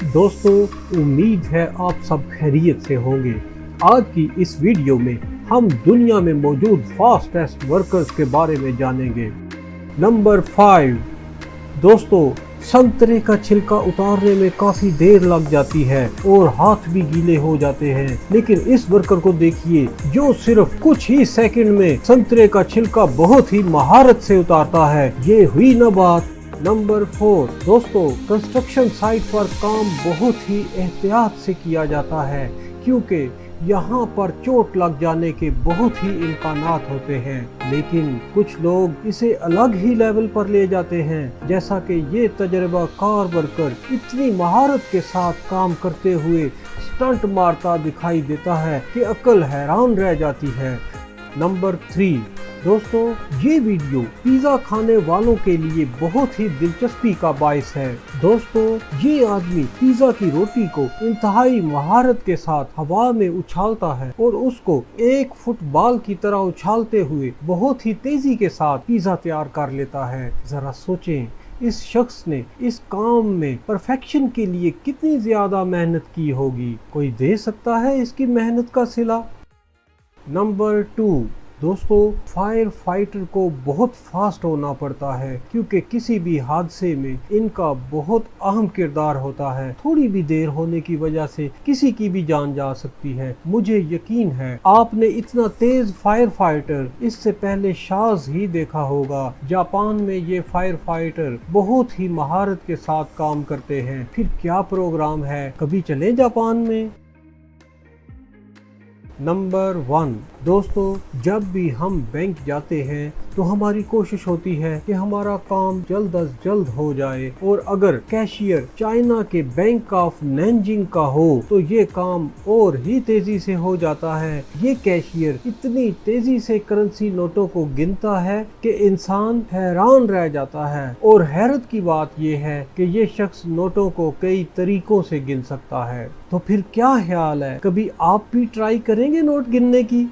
दोस्तों, उम्मीद है आप सब खैरियत से होंगे। आज की इस वीडियो में हम दुनिया में मौजूद फास्टेस्ट वर्कर्स के बारे में जानेंगे। नंबर 5। दोस्तों, संतरे का छिलका उतारने में काफी देर लग जाती है और हाथ भी गीले हो जाते हैं, लेकिन इस वर्कर को देखिए जो सिर्फ कुछ ही सेकंड में संतरे का छिलका बहुत ही महारत से उतारता है। ये हुई ना बात। नंबर 4। दोस्तों, कंस्ट्रक्शन साइट पर काम बहुत ही एहतियात से किया जाता है क्योंकि यहाँ पर चोट लग जाने के बहुत ही इम्कानात होते हैं, लेकिन कुछ लोग इसे अलग ही लेवल पर ले जाते हैं। जैसा कि ये तजर्बा कार वर्कर इतनी महारत के साथ काम करते हुए स्टंट मारता दिखाई देता है कि अक्ल हैरान रह जाती है। नंबर 3। दोस्तों, ये वीडियो पिज़्ज़ा खाने वालों के लिए बहुत ही दिलचस्पी का बायस है। दोस्तों, ये आदमी पिज़्ज़ा की रोटी को इंतहाई महारत के साथ हवा में उछालता है और उसको एक फुटबॉल की तरह उछालते हुए बहुत ही तेजी के साथ पिज़्ज़ा तैयार कर लेता है। जरा सोचें, इस शख्स ने इस काम में परफेक्शन के लिए कितनी ज्यादा मेहनत की होगी। कोई दे सकता है इसकी मेहनत का सिला? नंबर 2। दोस्तों, फायर फाइटर को बहुत फास्ट होना पड़ता है क्योंकि किसी भी हादसे में इनका बहुत अहम किरदार होता है। थोड़ी भी देर होने की वजह से किसी की भी जान जा सकती है। मुझे यकीन है आपने इतना तेज फायर फाइटर इससे पहले शायद ही देखा होगा। जापान में ये फायर फाइटर बहुत ही महारत के साथ काम करते हैं। फिर क्या प्रोग्राम है, कभी चले जापान में? नंबर 1। दोस्तों, जब भी हम बैंक जाते हैं तो हमारी कोशिश होती है कि हमारा काम जल्द अज जल्द हो जाए, और अगर कैशियर चाइना के बैंक ऑफ नैनजिंग का हो तो ये काम और ही तेजी से हो जाता है। ये कैशियर इतनी तेजी से करेंसी नोटों को गिनता है कि इंसान हैरान रह जाता है, और हैरत की बात यह है कि ये शख्स नोटों को कई तरीकों से गिन सकता है। तो फिर क्या ख्याल है, कभी आप भी ट्राई करेंगे नोट गिनने की?